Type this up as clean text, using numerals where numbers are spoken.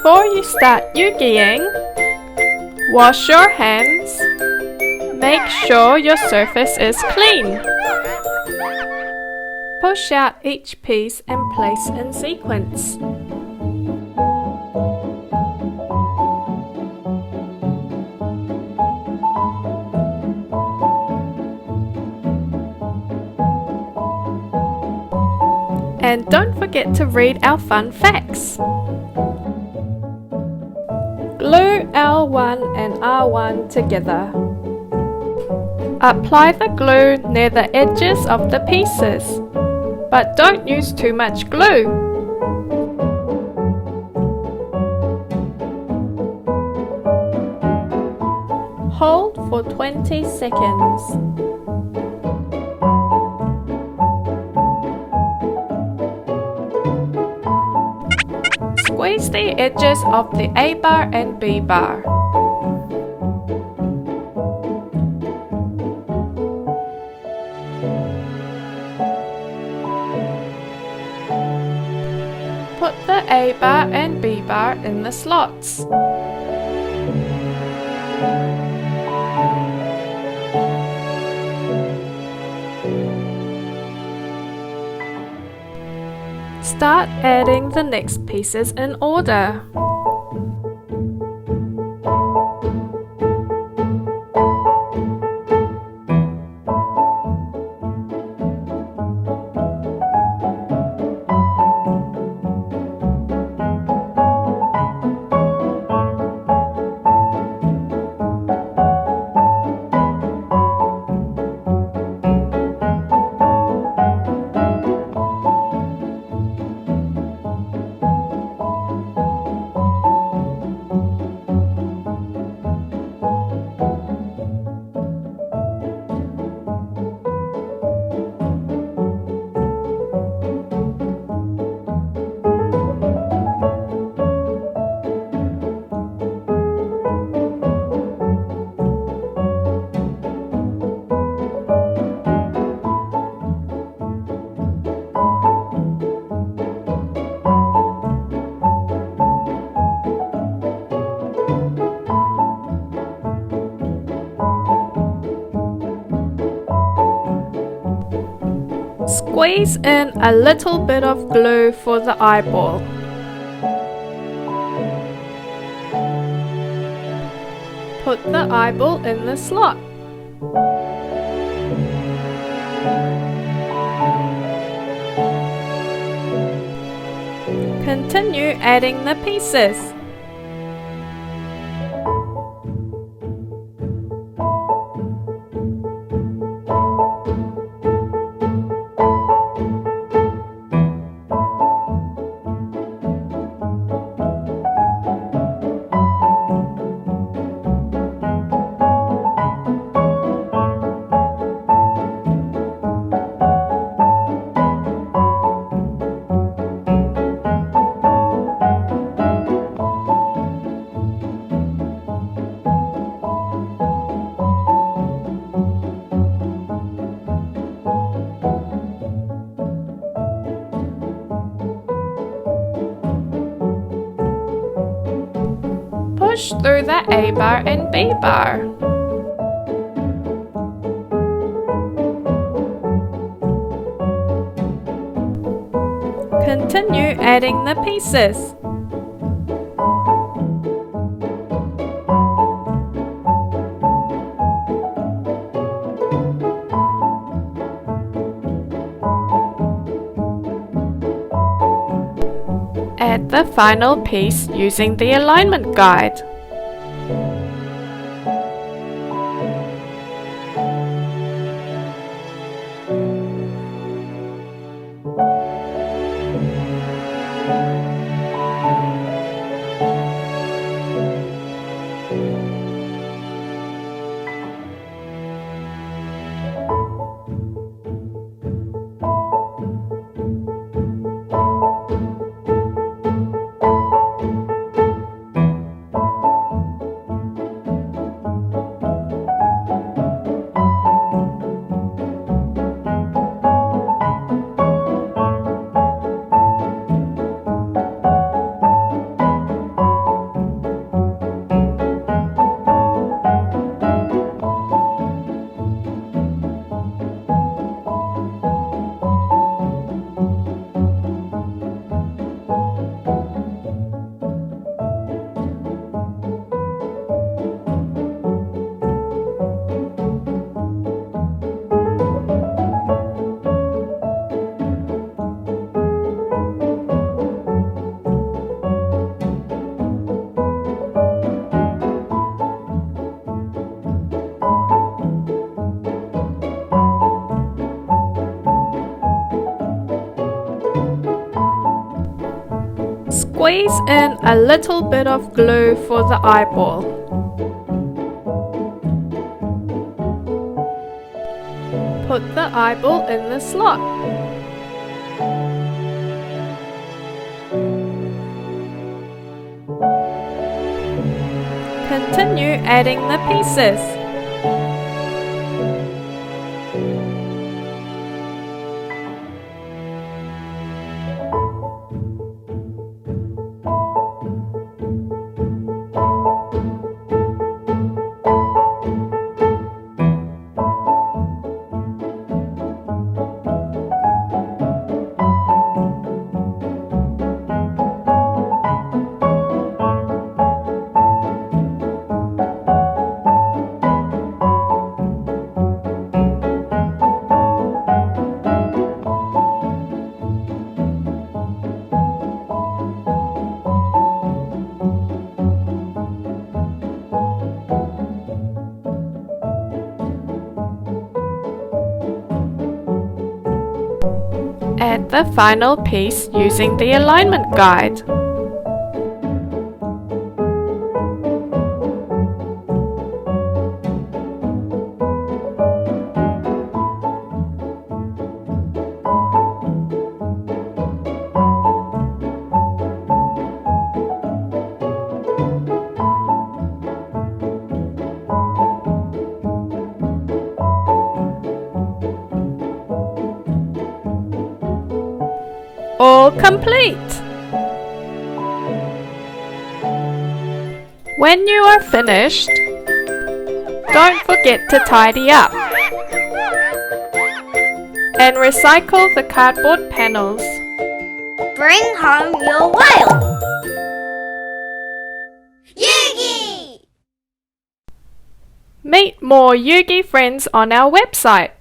Before you start EUGYing, wash your hands. Make sure your surface is clean. Push out each piece and place in sequence. And don't forget to read our fun facts. Glue L1 and R1 together. Apply the glue near the edges of the pieces, but don't use too much glue. Hold for 20 seconds. Squeeze the edges of the A bar and B bar. Put the A bar and B bar in the slots. Start adding the next pieces in order. Squeeze in a little bit of glue for the eyeball. Put the eyeball in the slot. Continue adding the pieces. Push through the A bar and B bar. Continue adding the pieces. Add the final piece using the alignment guide. Squeeze in a little bit of glue for the eyeball. Put the eyeball in the slot. Continue adding the pieces. Add the final piece using the alignment guide. All complete! When you are finished, don't forget to tidy up and recycle the cardboard panels. Bring home your whale! EUGY! Meet more EUGY friends on our website.